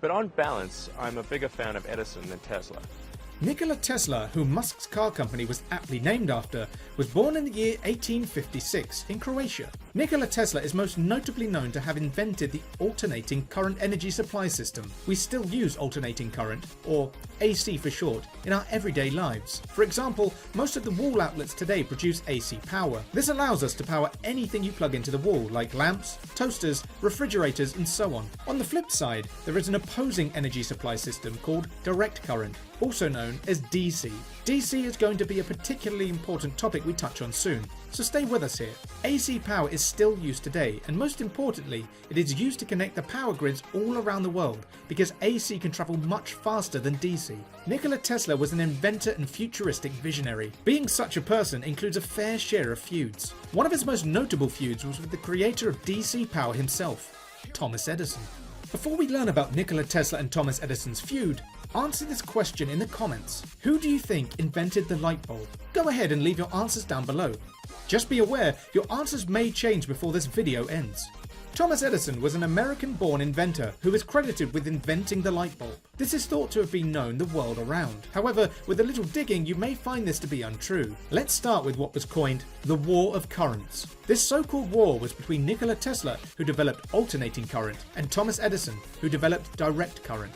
but on balance, I'm a bigger fan of Edison than Tesla. Nikola Tesla, who Musk's car company was aptly named after, was born in the year 1856 in Croatia. Nikola Tesla is most notably known to have invented the alternating current energy supply system. We still use alternating current, or AC for short, in our everyday lives. For example, most of the wall outlets today produce AC power. This allows us to power anything you plug into the wall, like lamps, toasters, refrigerators, and so on. On the flip side, there is an opposing energy supply system called direct current, also known as DC. DC is going to be a particularly important topic we touch on soon, so stay with us here. AC power is still used today, and most importantly, it is used to connect the power grids all around the world because AC can travel much faster than DC. Nikola Tesla was an inventor and futuristic visionary. Being such a person includes a fair share of feuds. One of his most notable feuds was with the creator of DC power himself, Thomas Edison. Before we learn about Nikola Tesla and Thomas Edison's feud, answer this question in the comments. Who do you think invented the light bulb? Go ahead and leave your answers down below. Just be aware, your answers may change before this video ends. Thomas Edison was an American-born inventor who is credited with inventing the light bulb. This is thought to have been known the world around. However, with a little digging, you may find this to be untrue. Let's start with what was coined the War of Currents. This so-called war was between Nikola Tesla, who developed alternating current, and Thomas Edison, who developed direct current.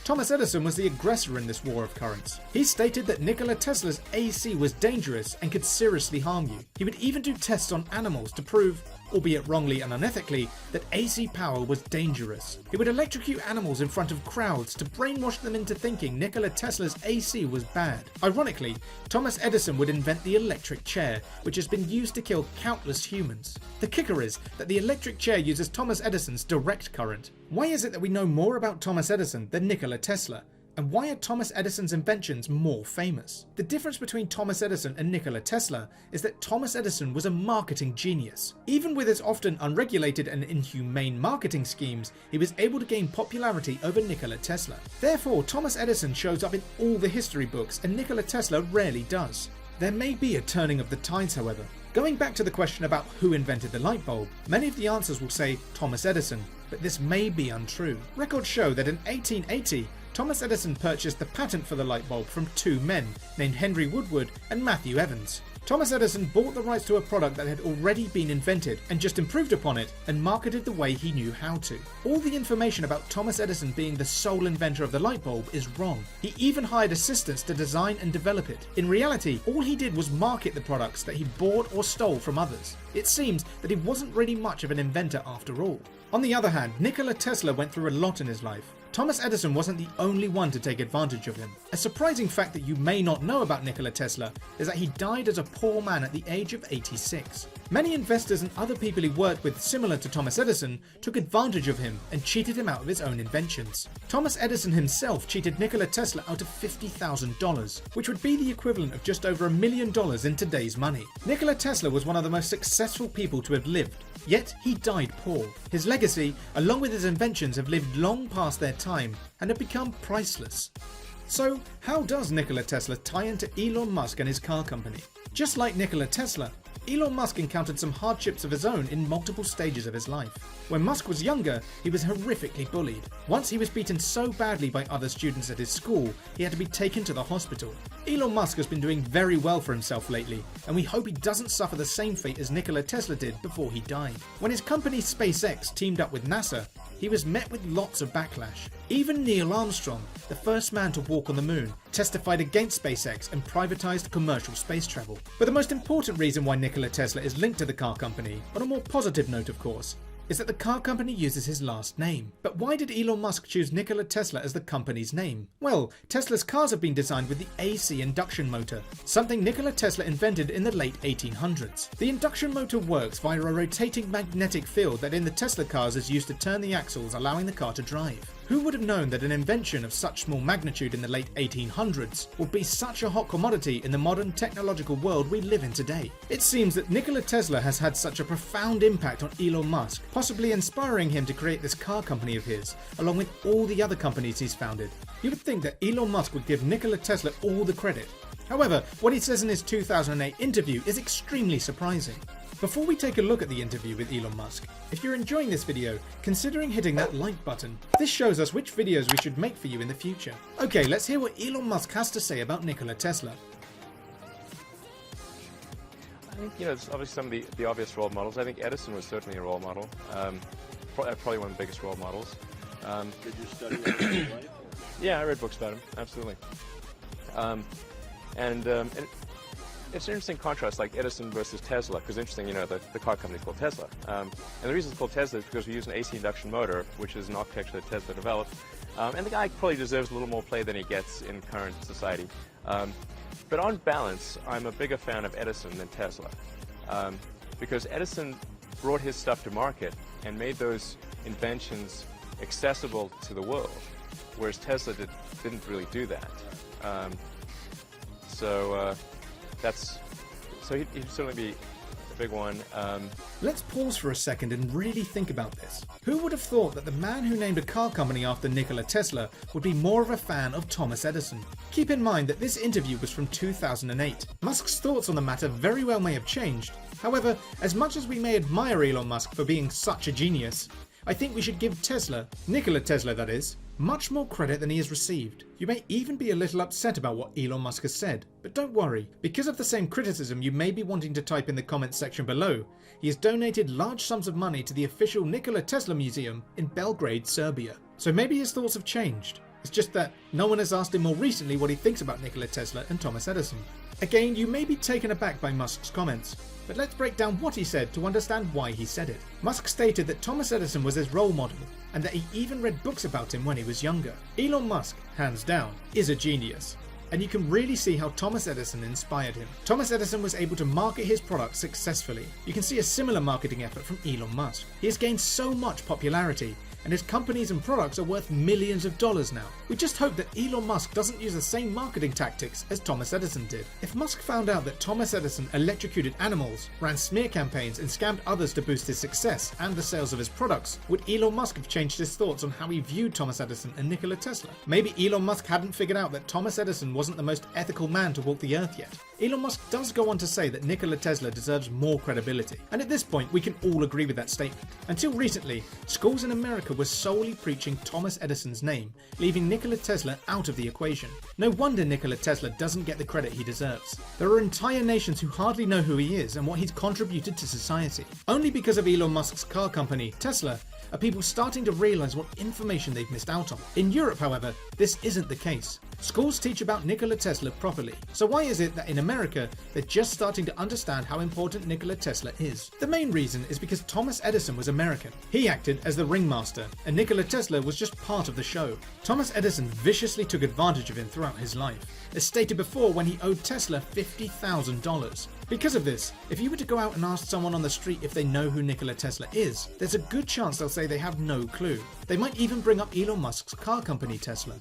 Thomas Edison was the aggressor in this war of currents. He stated that Nikola Tesla's AC was dangerous and could seriously harm you. He would even do tests on animals to prove, albeit wrongly and unethically, that AC power was dangerous. He would electrocute animals in front of crowds to brainwash them into thinking Nikola Tesla's AC was bad. Ironically, Thomas Edison would invent the electric chair, which has been used to kill countless humans. The kicker is that the electric chair uses Thomas Edison's direct current. Why is it that we know more about Thomas Edison than Nikola Tesla? And why are Thomas Edison's inventions more famous? The difference between Thomas Edison and Nikola Tesla is that Thomas Edison was a marketing genius. Even with his often unregulated and inhumane marketing schemes, he was able to gain popularity over Nikola Tesla. Therefore, Thomas Edison shows up in all the history books and Nikola Tesla rarely does. There may be a turning of the tides, however. Going back to the question about who invented the light bulb, many of the answers will say Thomas Edison, but this may be untrue. Records show that in 1880, Thomas Edison purchased the patent for the light bulb from two men named Henry Woodward and Matthew Evans. Thomas Edison bought the rights to a product that had already been invented and just improved upon it and marketed the way he knew how to. All the information about Thomas Edison being the sole inventor of the light bulb is wrong. He even hired assistants to design and develop it. In reality, all he did was market the products that he bought or stole from others. It seems that he wasn't really much of an inventor after all. On the other hand, Nikola Tesla went through a lot in his life. Thomas Edison wasn't the only one to take advantage of him. A surprising fact that you may not know about Nikola Tesla is that he died as a poor man at the age of 86. Many investors and other people he worked with similar to Thomas Edison took advantage of him and cheated him out of his own inventions. Thomas Edison himself cheated Nikola Tesla out of $50,000, which would be the equivalent of just over $1 million in today's money. Nikola Tesla was one of the most successful people to have lived, yet he died poor. His legacy, along with his inventions, have lived long past their time and have become priceless. So, how does Nikola Tesla tie into Elon Musk and his car company? Just like Nikola Tesla, Elon Musk encountered some hardships of his own in multiple stages of his life. When Musk was younger, he was horrifically bullied. Once he was beaten so badly by other students at his school, he had to be taken to the hospital. Elon Musk has been doing very well for himself lately, and we hope he doesn't suffer the same fate as Nikola Tesla did before he died. When his company SpaceX teamed up with NASA, he was met with lots of backlash. Even Neil Armstrong, the first man to walk on the moon, testified against SpaceX and privatized commercial space travel. But the most important reason why Nikola Tesla is linked to the car company, on a more positive note of course, is that the car company uses his last name. But why did Elon Musk choose Nikola Tesla as the company's name? Well, Tesla's cars have been designed with the AC induction motor, something Nikola Tesla invented in the late 1800s. The induction motor works via a rotating magnetic field that in the Tesla cars is used to turn the axles, allowing the car to drive. Who would have known that an invention of such small magnitude in the late 1800s would be such a hot commodity in the modern technological world we live in today? It seems that Nikola Tesla has had such a profound impact on Elon Musk, possibly inspiring him to create this car company of his, along with all the other companies he's founded. You would think that Elon Musk would give Nikola Tesla all the credit. However, what he says in his 2008 interview is extremely surprising. Before we take a look at the interview with Elon Musk, if you're enjoying this video, considering hitting that like button. This shows us which videos we should make for you in the future. Okay, let's hear what Elon Musk has to say about Nikola Tesla. I think, it's obviously some of the obvious role models. I think Edison was certainly a role model. Probably one of the biggest role models. Did you study that in your life? Yeah, I read books about him, absolutely. It's an interesting contrast, like Edison versus Tesla, because interesting, the car company is called Tesla. And the reason it's called Tesla is because we use an AC induction motor, which is an architecture that Tesla developed. And the guy probably deserves a little more play than he gets in current society. But on balance, I'm a bigger fan of Edison than Tesla. Because Edison brought his stuff to market and made those inventions accessible to the world, whereas Tesla didn't really do that. So he'd certainly be a big one. Let's pause for a second and really think about this. Who would have thought that the man who named a car company after Nikola Tesla would be more of a fan of Thomas Edison? Keep in mind that this interview was from 2008. Musk's thoughts on the matter very well may have changed. However, as much as we may admire Elon Musk for being such a genius, I think we should give Nikola Tesla that is, much more credit than he has received. You may even be a little upset about what Elon Musk has said, but don't worry. Because of the same criticism you may be wanting to type in the comments section below, he has donated large sums of money to the official Nikola Tesla Museum in Belgrade, Serbia. So maybe his thoughts have changed. It's just that no one has asked him more recently what he thinks about Nikola Tesla and Thomas Edison. Again, you may be taken aback by Musk's comments, but let's break down what he said to understand why he said it. Musk stated that Thomas Edison was his role model, and that he even read books about him when he was younger. Elon Musk, hands down, is a genius, and you can really see how Thomas Edison inspired him. Thomas Edison was able to market his products successfully. You can see a similar marketing effort from Elon Musk. He has gained so much popularity, and his companies and products are worth millions of dollars now. We just hope that Elon Musk doesn't use the same marketing tactics as Thomas Edison did. If Musk found out that Thomas Edison electrocuted animals, ran smear campaigns and scammed others to boost his success and the sales of his products, would Elon Musk have changed his thoughts on how he viewed Thomas Edison and Nikola Tesla? Maybe Elon Musk hadn't figured out that Thomas Edison wasn't the most ethical man to walk the earth yet. Elon Musk does go on to say that Nikola Tesla deserves more credibility, and at this point we can all agree with that statement. Until recently, schools in America were solely preaching Thomas Edison's name, leaving Nikola Tesla out of the equation. No wonder Nikola Tesla doesn't get the credit he deserves. There are entire nations who hardly know who he is and what he's contributed to society. Only because of Elon Musk's car company, Tesla, are people starting to realise what information they've missed out on. In Europe, however, this isn't the case. Schools teach about Nikola Tesla properly. So why is it that in America, they're just starting to understand how important Nikola Tesla is? The main reason is because Thomas Edison was American. He acted as the ringmaster, and Nikola Tesla was just part of the show. Thomas Edison viciously took advantage of him throughout his life, as stated before when he owed Tesla $50,000. Because of this, if you were to go out and ask someone on the street if they know who Nikola Tesla is, there's a good chance they'll say they have no clue. They might even bring up Elon Musk's car company Tesla.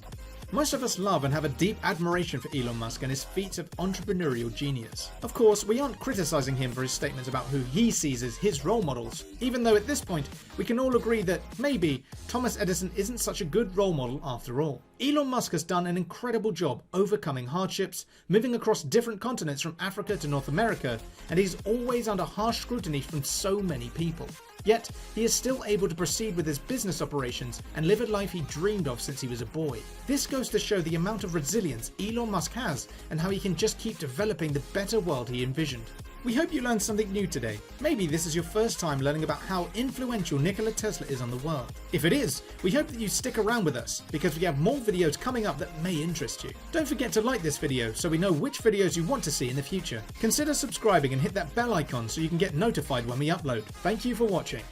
Most of us love and have a deep admiration for Elon Musk and his feats of entrepreneurial genius. Of course, we aren't criticizing him for his statements about who he sees as his role models, even though at this point we can all agree that maybe Thomas Edison isn't such a good role model after all. Elon Musk has done an incredible job overcoming hardships, moving across different continents from Africa to North America, and he's always under harsh scrutiny from so many people. Yet, he is still able to proceed with his business operations and live a life he dreamed of since he was a boy. This goes to show the amount of resilience Elon Musk has and how he can just keep developing the better world he envisioned. We hope you learned something new today. Maybe this is your first time learning about how influential Nikola Tesla is on the world. If it is, we hope that you stick around with us because we have more videos coming up that may interest you. Don't forget to like this video so we know which videos you want to see in the future. Consider subscribing and hit that bell icon so you can get notified when we upload. Thank you for watching.